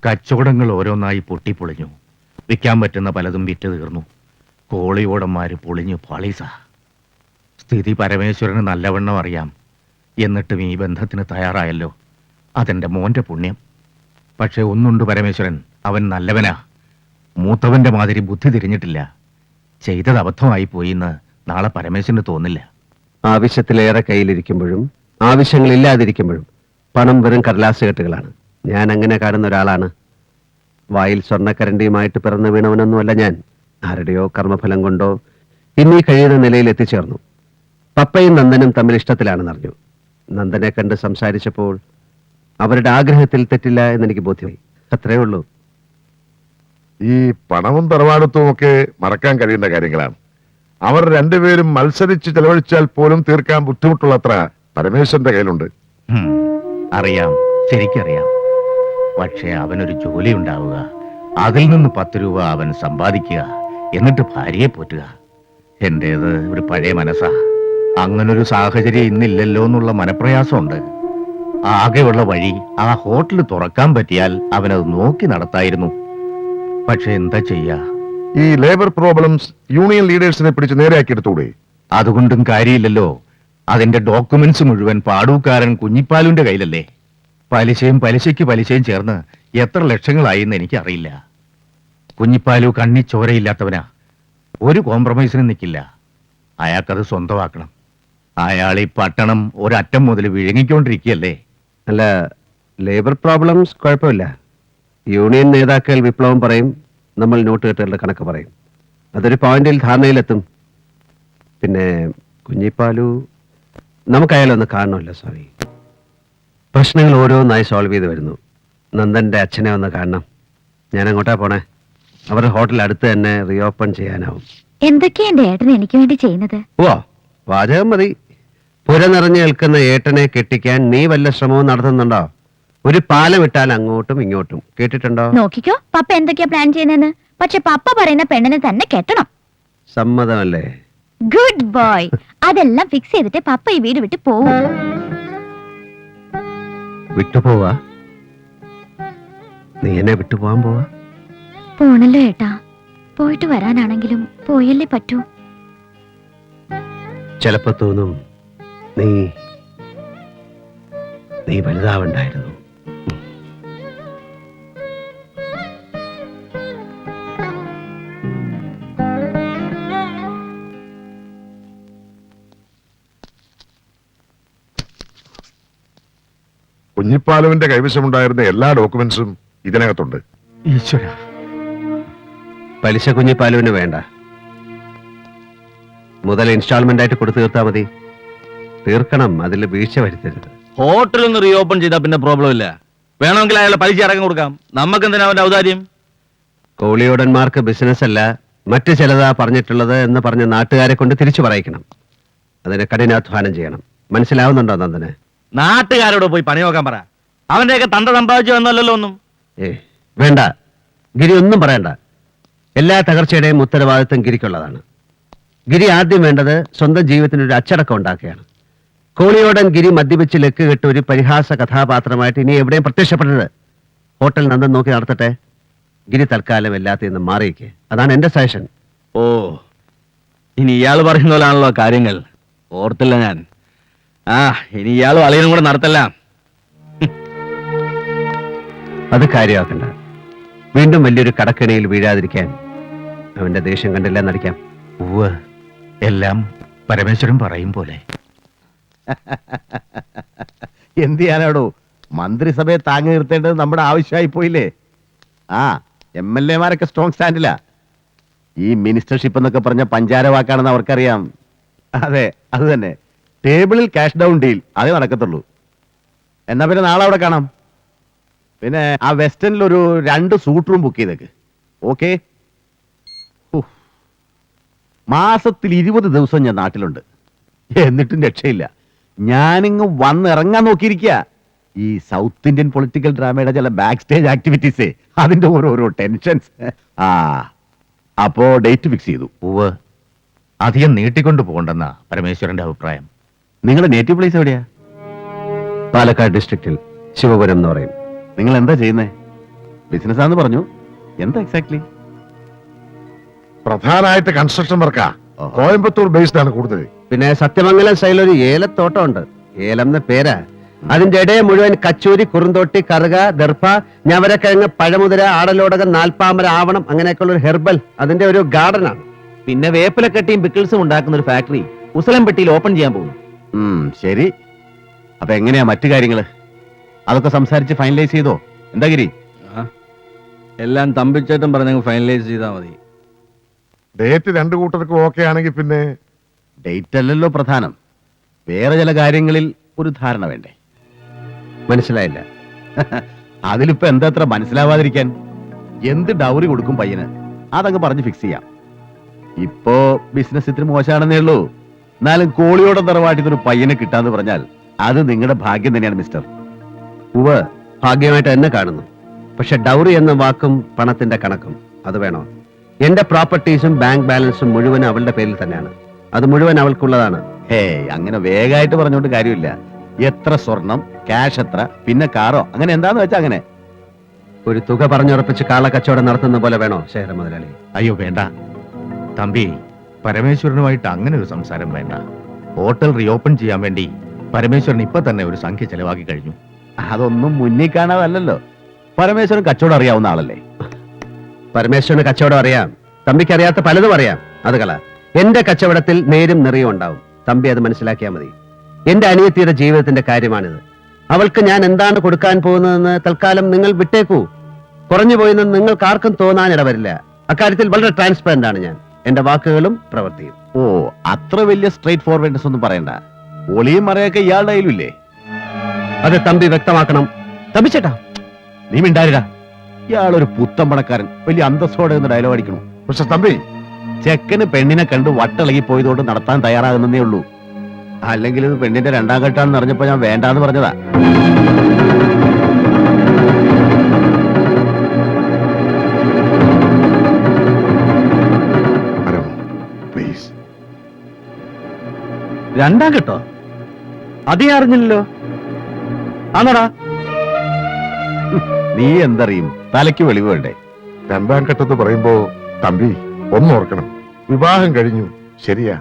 കച്ചവടങ്ങൾ ഓരോന്നായി പൊട്ടിപ്പൊളിഞ്ഞു. വിൽക്കാൻ പറ്റുന്ന പലതും വിറ്റ് തീർന്നു. കോളിയോടന്മാര് പൊളിഞ്ഞു പാളീസ. സ്ഥിതി പരമേശ്വരന് നല്ലവണ്ണം അറിയാം. എന്നിട്ടും ഈ ബന്ധത്തിന് തയ്യാറായല്ലോ. അതെന്റെ മോന്റെ പുണ്യം. പക്ഷെ ഒന്നുണ്ട് പരമേശ്വരൻ, അവൻ നല്ലവനാ. മൂത്തവന്റെ മാതിരി ബുദ്ധി തിരിഞ്ഞിട്ടില്ല. ചെയ്തത് അബദ്ധമായി പോയിന്ന് നാളെ പരമേശ്വരന് തോന്നില്ല. ആവശ്യത്തിലേറെ കയ്യിലിരിക്കുമ്പോഴും ആവശ്യങ്ങളില്ലാതിരിക്കുമ്പോഴും പണം വെറും കടലാസ് കെട്ടുകളാണ്. ഞാൻ അങ്ങനെ കാണുന്ന ഒരാളാണ്. വായിൽ സ്വർണ്ണക്കരണ്ടിയുമായിട്ട് പിറന്നു വീണവനൊന്നുമല്ല ഞാൻ. ആരുടെയോ കർമ്മഫലം കൊണ്ടോ ഇന്നീ കഴിയുന്ന നിലയിൽ എത്തിച്ചേർന്നു. പപ്പയും നന്ദനും തമ്മിൽ ഇഷ്ടത്തിലാണെന്നറിഞ്ഞു. നന്ദനെ കണ്ട് സംസാരിച്ചപ്പോൾ അവരുടെ ആഗ്രഹത്തിൽ തെറ്റില്ല എന്നെനിക്ക് ബോധ്യമായി. അത്രേ ഉള്ളൂ. ഈ പണവും തറവാടത്വവും ഒക്കെ മറക്കാൻ കഴിയുന്ന കാര്യങ്ങളാണ്. അവർ രണ്ടുപേരും മത്സരിച്ച് ചെലവഴിച്ചാൽ പോലും തീർക്കാൻ ബുദ്ധിമുട്ടുള്ളത്ര പരമേശ്വരന്റെ കയ്യിലുണ്ട്. അറിയാം, ശരിക്കറിയാം. പക്ഷെ അവനൊരു ജോലി ഉണ്ടാവുക, അതിൽ നിന്ന് 10 രൂപ അവൻ സമ്പാദിക്കുക, എന്നിട്ട് ഭാര്യയെ പോറ്റുക. എന്റേത് ഒരു പഴയ മനസ്സാ. അങ്ങനൊരു സാഹചര്യം ഇന്നില്ലല്ലോ എന്നുള്ള മനപ്രയാസമുണ്ട്. ആകെയുള്ള വഴി ആ ഹോട്ടൽ തുറക്കാൻ പറ്റിയാൽ അവനത് നോക്കി നടത്തായിരുന്നു. പക്ഷെ എന്താ ചെയ്യാ? ഈ ലേബർ പ്രോബ്ലംസ് യൂണിയൻ ലീഡേഴ്സിനെ പിടിച്ച് നേരെയാക്കിയെടുത്തൂടെ? അതുകൊണ്ടും കാര്യമില്ലല്ലോ. അതിന്റെ ഡോക്യുമെന്റ്സ് മുഴുവൻ പാടൂക്കാരൻ കുഞ്ഞിപ്പാലുവിന്റെ കയ്യിലല്ലേ. പലിശയ്ക്ക് പലിശയും ചേർന്ന് എത്ര ലക്ഷങ്ങളായി എന്ന് എനിക്കറിയില്ല. കുഞ്ഞിപ്പാലു കണ്ണി ചോരയില്ലാത്തവനാ. ഒരു കോംപ്രമൈസിനും നിൽക്കില്ല. അയാൾക്കത് സ്വന്തമാക്കണം. അയാൾ ഈ പട്ടണം ഒരറ്റം മുതൽ വിഴുങ്ങിക്കൊണ്ടിരിക്കുകയല്ലേ. അല്ല, ലേബർ പ്രോബ്ലംസ് കുഴപ്പമില്ല. യൂണിയൻ നേതാക്കൾ വിപ്ലവം പറയും, നമ്മൾ നോട്ട് കെട്ടുകളുടെ കണക്ക് പറയും. അതൊരു പോയിന്റിൽ ധാരണയിലെത്തും. പിന്നെ കുഞ്ഞിപ്പാലു നമുക്കയാലൊന്ന് കാണണമല്ലോ സ്വാമി. പ്രശ്നങ്ങൾ ഓരോന്നായി സോൾവ് ചെയ്ത് വരുന്നു. നന്ദന്റെ അച്ഛനെ ഒന്ന് കാണണം. ഞാൻ അങ്ങോട്ടാ പോണേ. അവരുടെ ഹോട്ടൽ അടുത്ത് തന്നെ റീഓപ്പൺ ചെയ്യാനാവും. എന്തൊക്കെയാ എന്റെ ഏട്ടൻ എനിക്ക് വേണ്ടി ചെയ്യുന്നത്? ഓ, വാചകം മതി. പുര നിറഞ്ഞു നിൽക്കുന്ന ഏട്ടനെ കെട്ടിക്കാൻ നീ വല്ല ശ്രമവും നടത്തുന്നുണ്ടോ? ഒരു പാലം ഇട്ടാൽ അങ്ങോട്ടും ഇങ്ങോട്ടും. കേട്ടിട്ടുണ്ടോ? നോക്കിക്കോ പപ്പ എന്തൊക്കെയാ പ്ലാൻ ചെയ്യുന്നതെന്ന്. പക്ഷെ പപ്പ പറയുന്ന പെണ്ണിനെ തന്നെ കെട്ടണം. സമ്മതമല്ലേ? Good boy. അതെല്ലാം ഫിക്സ് ചെയ്തിട്ട് പപ്പ ഈ വീട് വിട്ട് പോവും. വിട്ടുപോവാ? നീ എന്നെ വിട്ടുപോവാൻ പോവാ? പോണല്ലോ ഏട്ടാ. പോയിട്ട് വരാനാണെങ്കിലും പോയല്ലേ പറ്റൂ. ചിലപ്പോ തോന്നും നീ വലുതാവണ്ടായിരുന്നു. കുഞ്ഞിപ്പാലുവിന്റെ കൈവശമുണ്ടായിരുന്ന എല്ലാ ഡോക്യുമെന്റ്സും ഇതിനകത്തുണ്ട്. ഈശ്വര, പലിശ കുഞ്ഞിപ്പാലുവിന് വേണ്ട. മുതൽ ഇൻസ്റ്റാൾമെന്റ് ആയിട്ട് കൊടുത്തു തീർത്താ മതി. തീർക്കണം, അതിൽ വീഴ്ച വരുത്തരുത്. ഹോട്ടൽ ഒന്ന് റീഓപ്പൺ ചെയ്താൽ പിന്നെ പ്രോബ്ലം ഇല്ല. വേണമെങ്കിൽ അയാളെ പലിശ അടക്കം കൊടുക്കാം. നമുക്ക് എന്തിനാ അവന്റെ ഔദാര്യം? കോളിയോടന്മാർക്ക് ബിസിനസ് അല്ല മറ്റു ചിലതാ പറഞ്ഞിട്ടുള്ളത് എന്ന് പറഞ്ഞ നാട്ടുകാരെ കൊണ്ട് തിരിച്ചു പറയിക്കണം. അതിന് കഠിനാധ്വാനം ചെയ്യണം. മനസ്സിലാവുന്നുണ്ടോ നന്ദന്? നാട്ടുകാരോട് പോയി പണി നോക്കാൻ പറ. അവന്റെയൊക്കെ തണ്ട സമ്പാദിച്ചു എന്നല്ലല്ലോ ഒന്നും. വേണ്ട ഗിരി, ഒന്നും പറയണ്ട. എല്ലാ തകർച്ചയുടെയും ഉത്തരവാദിത്വം ഗിരിക്കുള്ളതാണ്. ഗിരി ആദ്യം വേണ്ടത് സ്വന്തം ജീവിതത്തിനൊരു അച്ചടക്കം ഉണ്ടാക്കുകയാണ്. കോളിയോടൻ ഗിരി മദ്യപിച്ച് ലെക്ക് കെട്ട് ഒരു പരിഹാസ കഥാപാത്രമായിട്ട് ഇനി എവിടെയും പ്രത്യക്ഷപ്പെടരുത്. ഹോട്ടൽ നന്ദൻ നോക്കി നടത്തട്ടെ. ഗിരി തൽക്കാലം എല്ലാത്തിൽ നിന്നും മാറിയിക്കേ. അതാണ് എന്റെ സജഷൻ. ഓ, ഇനി ഇയാൾ പറയുന്ന പോലാണല്ലോ കാര്യങ്ങൾ. ഓർത്തില്ല ഞാൻ. ഇനി ഇയാളും അളിയനും കൂടെ നടത്തല്ല. അത് കാര്യമാക്കണ്ട. വീണ്ടും വലിയൊരു കടക്കിണിയിൽ വീഴാതിരിക്കാൻ അവന്റെ ദേഷ്യം കണ്ടില്ല നടിക്കാം. ഉവ്വ്, എല്ലാം പരമേശ്വരൻ പറയും പോലെ. എന്ത് ചെയ്യാനാടോ? മന്ത്രിസഭയെ താങ്ങി നിർത്തേണ്ടത് നമ്മുടെ ആവശ്യമായി പോയില്ലേ? MLA മാരൊക്കെ സ്ട്രോങ് സ്റ്റാൻഡിലാ. ഈ മിനിസ്റ്റർഷിപ്പ് എന്നൊക്കെ പറഞ്ഞ പഞ്ചാര വാക്കാണെന്ന് അവർക്കറിയാം. അതെ, അത് തന്നെ. ടേബിളിൽ ക്യാഷ് ഡൗൺ ഡീൽ, അതേ നടക്കത്തുള്ളൂ. എന്നാ പിന്നെ നാളെ അവിടെ കാണാം. പിന്നെ ആ വെസ്റ്റേണിൽ ഒരു 2 സൂട്ട് റൂം ബുക്ക് ചെയ്തേക്ക്. ഓക്കെ? മാസത്തിൽ 20 ദിവസം ഞാൻ നാട്ടിലുണ്ട്. എന്നിട്ടും രക്ഷയില്ല. ഞാനിങ്ങ് വന്നിറങ്ങാൻ നോക്കിയിരിക്കുക. ഈ സൗത്ത് ഇന്ത്യൻ പൊളിറ്റിക്കൽ ഡ്രാമയുടെ ചില ബാക്ക് സ്റ്റേജ് ആക്ടിവിറ്റീസേ, അതിന്റെ ഓരോരോ ടെൻഷൻസ്. അപ്പോ ഡേറ്റ് ഫിക്സ് ചെയ്തു. ഉവ്വ്, അധികം നീട്ടിക്കൊണ്ടു പോകണ്ടെന്നാ പരമേശ്വരന്റെ അഭിപ്രായം. നിങ്ങളുടെ നേറ്റീവ് പ്ലേസ് എവിടെയാ? പാലക്കാട് ഡിസ്ട്രിക്റ്റിൽ ശിവപുരം എന്ന് പറയും. നിങ്ങൾ എന്താ ചെയ്യുന്നേ? ബിസിനസ് ആണെന്ന് പറഞ്ഞു. എന്താ എക്സാക്ട്ലി? പ്രധാനമായിട്ട് കൺസ്ട്രക്ഷൻ വർക്കാ. ഓഹോ. കോയമ്പത്തൂർ ബേസ്ഡ് ആണ് കൂടുതൽ. പിന്നെ സത്യമംഗലം സ്റ്റൈൽ ഒരു ഏലത്തോട്ടം ഉണ്ട്. ഏലം എന്ന പേരാ. അതിന്റെ ഇടയെ മുഴുവൻ കച്ചൂരി, കുറുന്തോട്ടി, കറുക, ദർഭ, ഞവരക്കിഴങ്ങ്, പഴമുതിര, ആടലോടകം, നാൽപ്പാമര, ആവണം, അങ്ങനെയൊക്കെയുള്ള ഒരു ഹെർബൽ അതിന്റെ ഒരു ഗാർഡനാണ്. പിന്നെ വേപ്പിലക്കട്ടിയും പിക്കിൾസും ഉണ്ടാക്കുന്ന ഒരു ഫാക്ടറി ഉസലംപെട്ടിയിൽ ഓപ്പൺ ചെയ്യാൻ പോകുന്നു. ശരി. അപ്പൊ എങ്ങനെയാ മറ്റു കാര്യങ്ങള്? അതൊക്കെ സംസാരിച്ച് ഫൈനലൈസ് ചെയ്തോ? എന്താ ഗിരി? എല്ലാം തമ്പിച്ചേട്ടൻ പറഞ്ഞ ഫൈനലൈസ് ചെയ്താൽ മതി. ഡേറ്റ് രണ്ടു കൂട്ടർക്കും ഓക്കെ ആണെങ്കിൽ പിന്നെ ഡേറ്റ് അല്ലല്ലോ പ്രധാനം. വേറെ ചില കാര്യങ്ങളിൽ ഒരു ധാരണ വേണ്ടേ? മനസ്സിലായില്ല. അതിലിപ്പോ എന്താ അത്ര മനസ്സിലാവാതിരിക്കാൻ? എന്ത് ഡൗറി കൊടുക്കും പയ്യന്, അതങ്ങ് പറഞ്ഞ് ഫിക്സ് ചെയ്യാം. ഇപ്പോ ബിസിനസ് ഇത്തിരി മോശമാണെന്നേ ഉള്ളൂ. എന്നാലും കോളിയോടെ തറവാട്ടിന്നൊരു പയ്യനെ കിട്ടാന്ന് പറഞ്ഞാൽ അത് നിങ്ങളുടെ ഭാഗ്യം തന്നെയാണ് മിസ്റ്റർ. ഉവ്വ്, ഭാഗ്യമായിട്ട് എന്നെ കാണുന്നു. പക്ഷെ ഡൗറി എന്ന വാക്കും പണത്തിന്റെ കണക്കും അത് വേണോ? എന്റെ പ്രോപ്പർട്ടീസും ബാങ്ക് ബാലൻസും മുഴുവൻ അവളുടെ പേരിൽ തന്നെയാണ്. അത് മുഴുവൻ അവൾക്കുള്ളതാണ്. അങ്ങനെ വേഗമായിട്ട് പറഞ്ഞുകൊണ്ട് കാര്യമില്ല. എത്ര സ്വർണം, ക്യാഷ് എത്ര, പിന്നെ കാറോ, അങ്ങനെ എന്താന്ന് വെച്ചാ അങ്ങനെ. ഒരു തുക പറഞ്ഞുറപ്പിച്ച് കാളക്കച്ചവടം നടത്തുന്ന പോലെ വേണോ ശേഖര മുതലാളി? അയ്യോ വേണ്ട തമ്പി, പരമേശ്വരനുമായിട്ട് അങ്ങനെ ഒരു സംസാരം വേണ്ട. ഹോട്ടൽ റീഓപ്പൺ ചെയ്യാൻ വേണ്ടി പരമേശ്വരൻ ഇപ്പൊ തന്നെ ഒരു സംഖ്യ ചെലവാക്കി കഴിഞ്ഞു. അതൊന്നും മുന്നിൽ കാണാതല്ലോ. പരമേശ്വരൻ കച്ചവടം അറിയാവുന്ന ആളല്ലേ? പരമേശ്വരന് കച്ചവടം അറിയാം, തമ്പിക്ക് അറിയാത്ത പലതും അറിയാം. അത് കള. എന്റെ കച്ചവടത്തിൽ നേരും നിറയും ഉണ്ടാവും. തമ്പി അത് മനസ്സിലാക്കിയാൽ മതി. എന്റെ അനിയത്തിയുടെ ജീവിതത്തിന്റെ കാര്യമാണിത്. അവൾക്ക് ഞാൻ എന്താണ് കൊടുക്കാൻ പോകുന്നതെന്ന് തൽക്കാലം നിങ്ങൾ വിട്ടേക്കൂ. കുറഞ്ഞു പോയെന്ന് നിങ്ങൾക്ക് ആർക്കും തോന്നാനിടവരില്ല. അക്കാര്യത്തിൽ വളരെ ട്രാൻസ്പെറന്റ് ആണ് ഞാൻ. എന്റെ വാക്കുകളും പ്രവൃത്തിയും. ഓ, അത്ര വലിയ സ്ട്രേറ്റ് ഫോർവേഡ്നെസ് ഒന്നും പറയണ്ട. ഒളിയും മറയൊക്കെ ഇയാളുടെ കയ്യിലില്ലേ? അത് തമ്പി വ്യക്തമാക്കണം. തമ്പിച്ചേട്ടാ, നീ മിണ്ടാരിടാ. ഇയാളൊരു പുത്തൻ പണക്കാരൻ, വലിയ അന്തസ്സോടെ എന്ന് ഡയലോഗ് അടിക്കണു. പക്ഷെ തമ്പി, ചെക്കന് പെണ്ണിനെ കണ്ട് വട്ടിളകി പോയതുകൊണ്ട് നടത്താൻ തയ്യാറാകുന്നേ ഉള്ളൂ. അല്ലെങ്കിൽ ഇത് പെണ്ണിന്റെ രണ്ടാം ഘട്ടാന്ന് അറിഞ്ഞപ്പോ ഞാൻ വേണ്ടാന്ന് പറഞ്ഞതാ. പ്ലീസ്. രണ്ടാം കേട്ടോ? അതേ അറിഞ്ഞില്ലല്ലോ. ആണോടാ? നീ എന്തറിയും? തലയ്ക്ക് വെളിവ് വേണ്ടേ? രണ്ടാം ഘട്ടത്ത് പറയുമ്പോ തമ്പി ഒന്നോർക്കണം. വിവാഹം കഴിഞ്ഞു, ശരിയാ.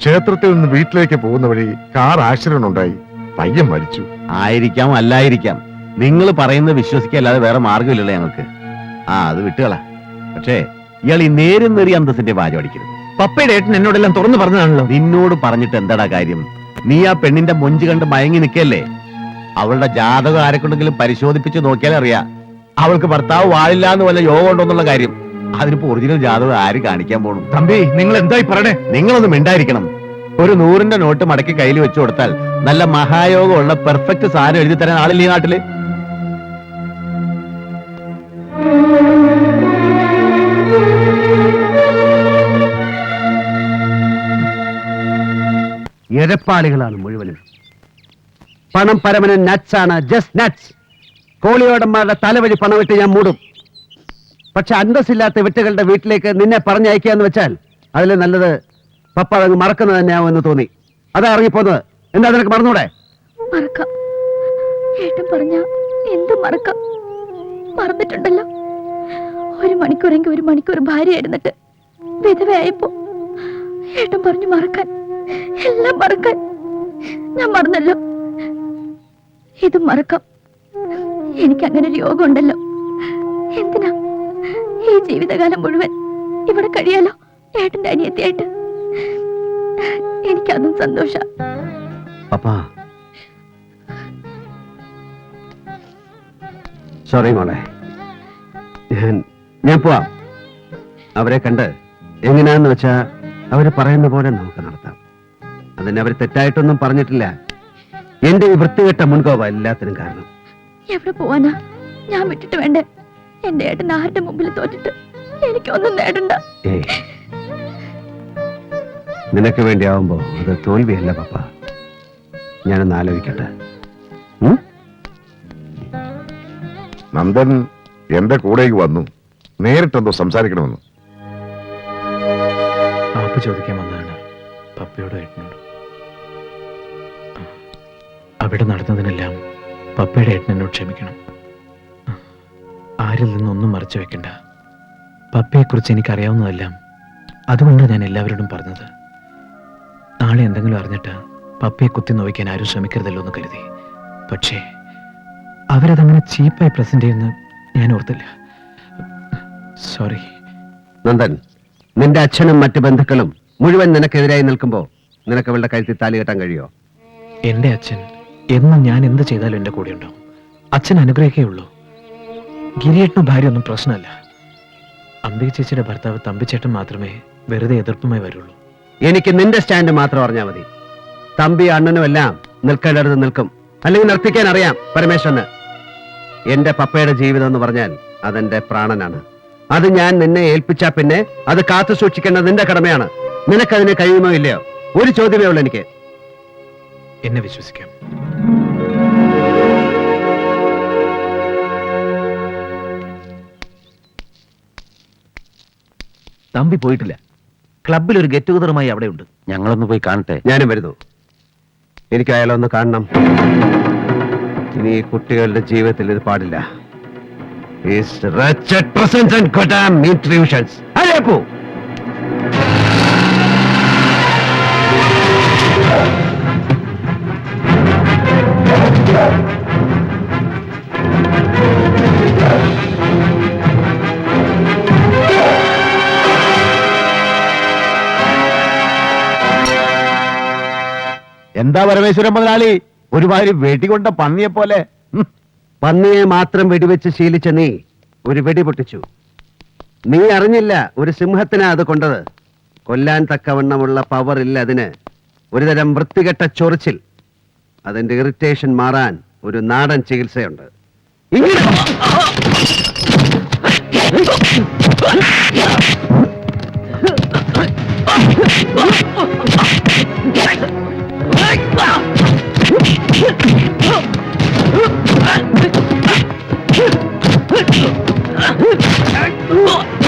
ക്ഷേത്രത്തിൽ നിന്ന് വീട്ടിലേക്ക് പോകുന്ന വഴി കാർ ആക്സിഡന്റ് ഉണ്ടായി, പയ്യൻ മരിച്ചു. ആയിരിക്കാം, അല്ലായിരിക്കാം. നിങ്ങൾ പറയുന്നത് വിശ്വസിക്കല്ലാതെ വേറെ മാർഗമില്ലല്ലോ ഞങ്ങൾക്ക്. അത് വിട്ടുകള. പക്ഷേ ഇയാൾ ഈ നേരും നേറിയ അന്തസ്സിന്റെ വാചം അടിക്കരുത്. പപ്പയുടെ ഏട്ടൻ എന്നോടെല്ലാം തുറന്നു പറഞ്ഞതാണല്ലോ. നിന്നോട് പറഞ്ഞിട്ട് എന്താടാ കാര്യം? നീ ആ പെണ്ണിന്റെ മൊഞ്ച് കണ്ട് മയങ്ങി നിൽക്കല്ലേ? അവളുടെ ജാതകം ആരെക്കൊണ്ടെങ്കിലും പരിശോധിപ്പിച്ച് നോക്കിയാൽ അറിയാം അവൾക്ക് ഭർത്താവ് വാഴില്ല എന്ന് വല്ല യോഗം ഉണ്ടോന്നുള്ള കാര്യം. അതിനിപ്പോ ഒറിജിനൽ ജാതകം ആര് കാണിക്കാൻ പോണു? തമ്പി, നിങ്ങൾ എന്തായി പറയണേ? നിങ്ങളൊന്നും മിണ്ടായിരിക്കണം. ഒരു 100-ന്റെ നോട്ട് മടക്കി കയ്യിൽ വെച്ചു കൊടുത്താൽ നല്ല മഹായോഗമുള്ള പെർഫെക്റ്റ് സാധനം എഴുതി തരാൻ ആളില്ല ഈ നാട്ടില്. എരപ്പാളികളാണ് മുഴുവനും. പണം പരമന് നട്സാണ്, ജസ്റ്റ് നട്സ്. കോളിയോടന്മാരുടെ തലവഴി പണമിട്ട് ഞാൻ മൂടും. പക്ഷെ അന്തസ്സില്ലാത്ത വിട്ടുകളുടെ വീട്ടിലേക്ക് നിന്നെ പറഞ്ഞയക്കുക എന്ന് വെച്ചാൽ അതിൽ നല്ലത് പപ്പ അതങ്ങ് മറക്കുന്നത് തന്നെയാവുമെന്ന് തോന്നി. അതാ ഇറങ്ങിപ്പോന്നത്. എന്താ നിനക്ക് മറന്നൂടെ? മറക്കാം. ഏട്ടൻ പറഞ്ഞ എന്ത് മറക്കാം? മറന്നിട്ടുണ്ടല്ലോ. 1 മണിക്കൂറെങ്കിൽ 1 മണിക്കൂർ ഭാര്യയായിരുന്നിട്ട് വിധവയായപ്പോ ഏട്ടൻ പറഞ്ഞു മറക്കാൻ, എല്ലാം മറക്കാൻ. ഞാൻ മറന്നല്ലോ. ഇതും മറക്കാം. എനിക്ക് അങ്ങനെ ഒരു യോഗം ഉണ്ടല്ലോ. എന്തിനാ ഈ ജീവിതകാലം മുഴുവൻ ഇവിടെ കഴിയാലോ ഏട്ടന്റെ അനിയത്തിയായിട്ട്. എനിക്കതും സന്തോഷ. പപ്പാ, സോറി മോളെ. ഞാൻ പോവാം. അവരെ കണ്ട് എങ്ങനെയാന്ന് വെച്ചാ അവര് പറയുന്ന പോലെ നമുക്ക് നടത്താം. അതിന് അവർ തെറ്റായിട്ടൊന്നും പറഞ്ഞിട്ടില്ല. എന്റെ ഈ വൃത്തികെട്ട മുൻകോപ എല്ലാത്തിനും കാരണം. എവിടെ പോവാനാ? ഞാൻ വിട്ടിട്ട് വേണ്ടേ? എന്റെ ഏട്ടൻ ആരുടെ മുമ്പിൽ തോറ്റിട്ട് എനിക്കൊന്നും നേടണ്ട. ഏയ്, നിനക്ക് വേണ്ടിയാവുമ്പോ അത് തോൽവിയല്ല പപ്പ. ഞാനൊന്ന് ആലോചിക്കട്ടെ. നന്ദൻ എന്റെ കൂടേക്ക് വന്നു. നേരിട്ടെന്തോ സംസാരിക്കണമെന്ന്. മാപ്പ് ചോദിക്കാൻ വന്നതാണ് പപ്പയോടും ഏട്ടനോടും. അവിടെ നടന്നതിനെല്ലാം പപ്പയുടെ ഏട്ടനോട് ക്ഷമിക്കണം. ആരിൽ നിന്നൊന്നും മറച്ചു വെക്കണ്ട. പപ്പയെക്കുറിച്ച് എനിക്കറിയാവുന്നതെല്ലാം അതുകൊണ്ടാണ് ഞാൻ എല്ലാവരോടും പറഞ്ഞത്. നാളെ എന്തെങ്കിലും അറിഞ്ഞിട്ട് പപ്പയെ കുത്തി നോവിക്കാൻ ആരും ശ്രമിക്കരുതല്ലോ എന്ന് കരുതി. പക്ഷേ അവരതങ്ങനെ ചീപ്പായി പ്രസന്റ് ചെയ്യുന്ന ഞാൻ ഓർത്തില്ല. സോറി. നന്ദൻ, നിന്റെ അച്ഛനും മറ്റു ബന്ധുക്കളും മുഴുവൻ നിനക്കെതിരായി നിൽക്കുമ്പോ നിനക്ക് അവളുടെ കഴുത്തിൽ താലി കെട്ടാൻ കഴിയോ? എന്റെ അച്ഛൻ എന്നും ഞാൻ എന്ത് ചെയ്താലും എന്റെ കൂടെ ഉണ്ടാവും. അച്ഛൻ അനുഗ്രഹിക്കേ ഉള്ളൂ. ഗിരിയേട്ടനും ഭാര്യ ഒന്നും പ്രശ്നമല്ല. അംബിക ചേച്ചിയുടെ ഭർത്താവ് തമ്പിച്ചേട്ടൻ മാത്രമേ വെറുതെ എതിർപ്പുമായി വരുള്ളൂ. എനിക്ക് നിന്റെ സ്റ്റാൻഡ് മാത്രം അറിഞ്ഞാൽ മതി. തമ്പി അണ്ണനും എല്ലാം നിൽക്കേണ്ടടുത്ത് നിൽക്കും. അല്ലെങ്കിൽ നിർത്തിക്കാൻ അറിയാം പരമേശ്വരന്. എന്റെ പപ്പയുടെ ജീവിതം എന്ന് പറഞ്ഞാൽ അതെന്റെ പ്രാണനാണ്. അത് ഞാൻ നിന്നെ ഏൽപ്പിച്ചാ പിന്നെ അത് കാത്തു സൂക്ഷിക്കേണ്ടത് നിന്റെ കടമയാണ്. നിനക്കതിന് കഴിയുമോ ഇല്ലയോ? ഒരു ചോദ്യമേ ഉള്ളൂ എനിക്ക്. എന്നെ വിശ്വസിക്കാം. തമ്പി പോയിട്ടില്ല. ക്ലബിൽ ഒരു ഗെറ്റ് ടുഗദറുമായി അവിടെ ഉണ്ട്. ഞങ്ങളൊന്ന് പോയി കാണട്ടെ. ഞാനും വരുന്നു. എനിക്ക് അയാളൊന്ന് കാണണം. ഇനി ഈ കുട്ടികളുടെ ജീവിതത്തിൽ ഇത് പാടില്ല. His wretched presence and goddamn intrusions. അറിയപ്പോ എന്താ പരമേശ്വരൻ മുതലാളി, ഒരുമാതിരി വെടികൊണ്ട പന്നിയെ പോലെ? പന്നിയെ മാത്രം വെടിവെച്ച് ശീലിച്ച നീ ഒരു വെടി പൊട്ടിച്ചു. നീ അറിഞ്ഞില്ല ഒരു സിംഹത്തിനാ അത് കൊണ്ടത്. കൊല്ലാൻ തക്കവണ്ണമുള്ള പവർ ഇല്ല അതിന്. ഒരുതരം വൃത്തികെട്ട ചൊറിച്ചിൽ. അതിന്റെ ഇറിറ്റേഷൻ മാറാൻ ഒരു നാടൻ ചികിത്സയുണ്ട്. ഇങ്ങനെ Oh!